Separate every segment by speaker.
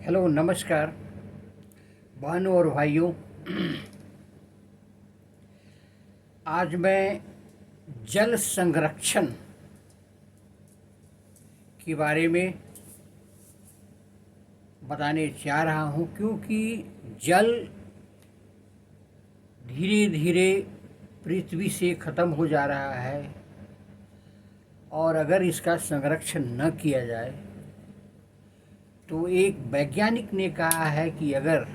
Speaker 1: Hello नमस्कार बहनों और भाइयों। आज मैं जल संरक्षण के बारे में बताने जा रहा हूँ, क्योंकि जल धीरे धीरे पृथ्वी से ख़त्म हो जा रहा है और अगर इसका संरक्षण न किया जाए तो एक वैज्ञानिक ने कहा है कि अगर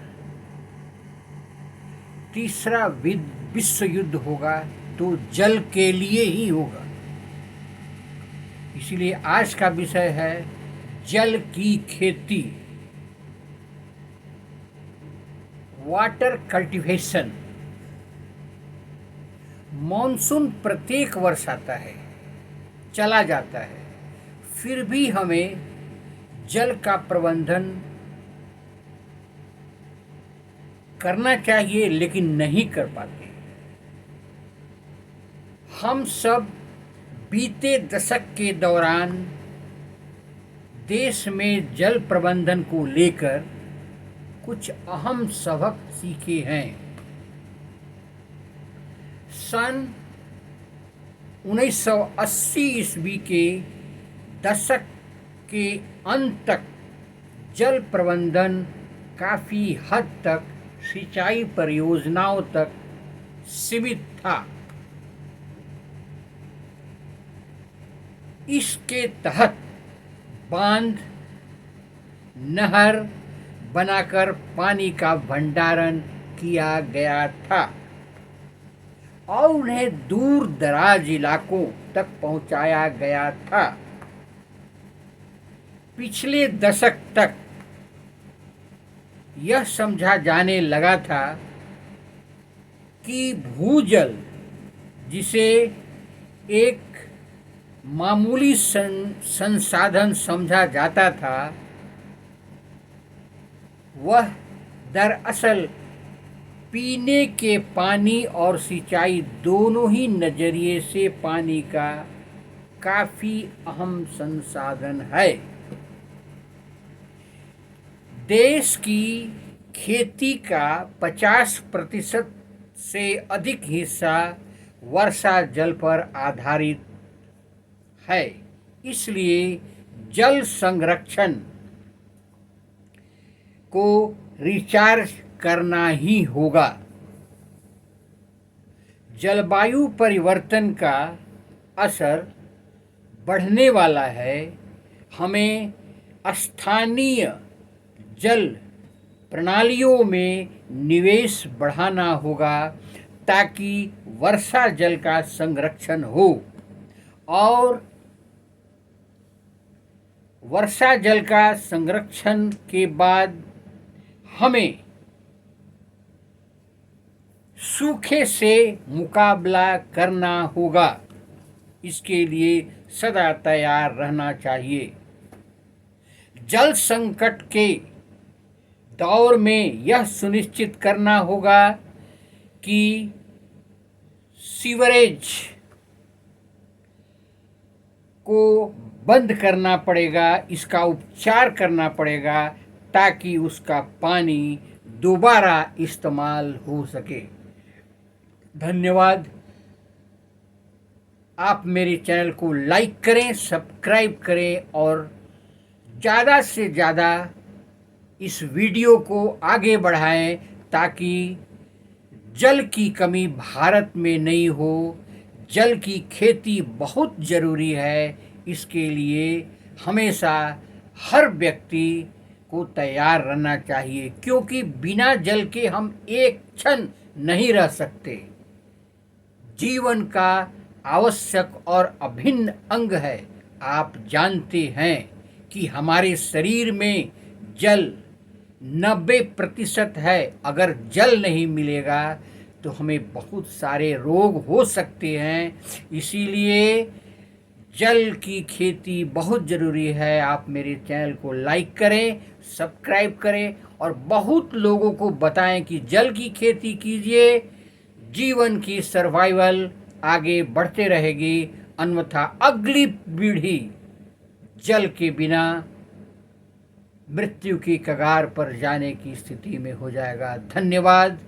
Speaker 1: तीसरा विश्व युद्ध होगा तो जल के लिए ही होगा। इसीलिए आज का विषय है जल की खेती, वाटर कल्टीवेशन। मॉनसून प्रत्येक वर्ष आता है, चला जाता है, फिर भी हमें जल का प्रबंधन करना चाहिए, लेकिन नहीं कर पाते। हम सब बीते दशक के दौरान देश में जल प्रबंधन को लेकर कुछ अहम सबक सीखे हैं। सन 1980 ईस्वी के दशक के अंत तक जल प्रबंधन काफ़ी हद तक सिंचाई परियोजनाओं तक सीमित था। इसके तहत बांध, नहर बनाकर पानी का भंडारण किया गया था और उन्हें दूर दराज इलाकों तक पहुंचाया गया था। पिछले दशक तक यह समझा जाने लगा था कि भूजल, जिसे एक मामूली संसाधन समझा जाता था, वह दरअसल पीने के पानी और सिंचाई दोनों ही नज़रिए से पानी का काफ़ी अहम संसाधन है। देश की खेती का 50% से अधिक हिस्सा वर्षा जल पर आधारित है। इसलिए जल संरक्षण को रिचार्ज करना ही होगा। जलवायु परिवर्तन का असर बढ़ने वाला है। हमें स्थानीय जल प्रणालियों में निवेश बढ़ाना होगा ताकि वर्षा जल का संरक्षण हो और वर्षा जल का संरक्षण के बाद हमें सूखे से मुकाबला करना होगा। इसके लिए सदा तैयार रहना चाहिए। जल संकट के दौर में यह सुनिश्चित करना होगा कि सीवरेज को बंद करना पड़ेगा, इसका उपचार करना पड़ेगा ताकि उसका पानी दोबारा इस्तेमाल हो सके। धन्यवाद। आप मेरे चैनल को लाइक करें, सब्सक्राइब करें और ज़्यादा से ज़्यादा इस वीडियो को आगे बढ़ाएं ताकि जल की कमी भारत में नहीं हो। जल की खेती बहुत ज़रूरी है। इसके लिए हमेशा हर व्यक्ति को तैयार रहना चाहिए, क्योंकि बिना जल के हम एक क्षण नहीं रह सकते। जीवन का आवश्यक और अभिन्न अंग है। आप जानते हैं कि हमारे शरीर में जल 90% है। अगर जल नहीं मिलेगा तो हमें बहुत सारे रोग हो सकते हैं। इसीलिए जल की खेती बहुत ज़रूरी है। आप मेरे चैनल को लाइक करें, सब्सक्राइब करें और बहुत लोगों को बताएं कि जल की खेती कीजिए। जीवन की सर्वाइवल आगे बढ़ते रहेगी, अन्यथा अगली पीढ़ी जल के बिना मृत्यु की कगार पर जाने की स्थिति में हो जाएगा। धन्यवाद।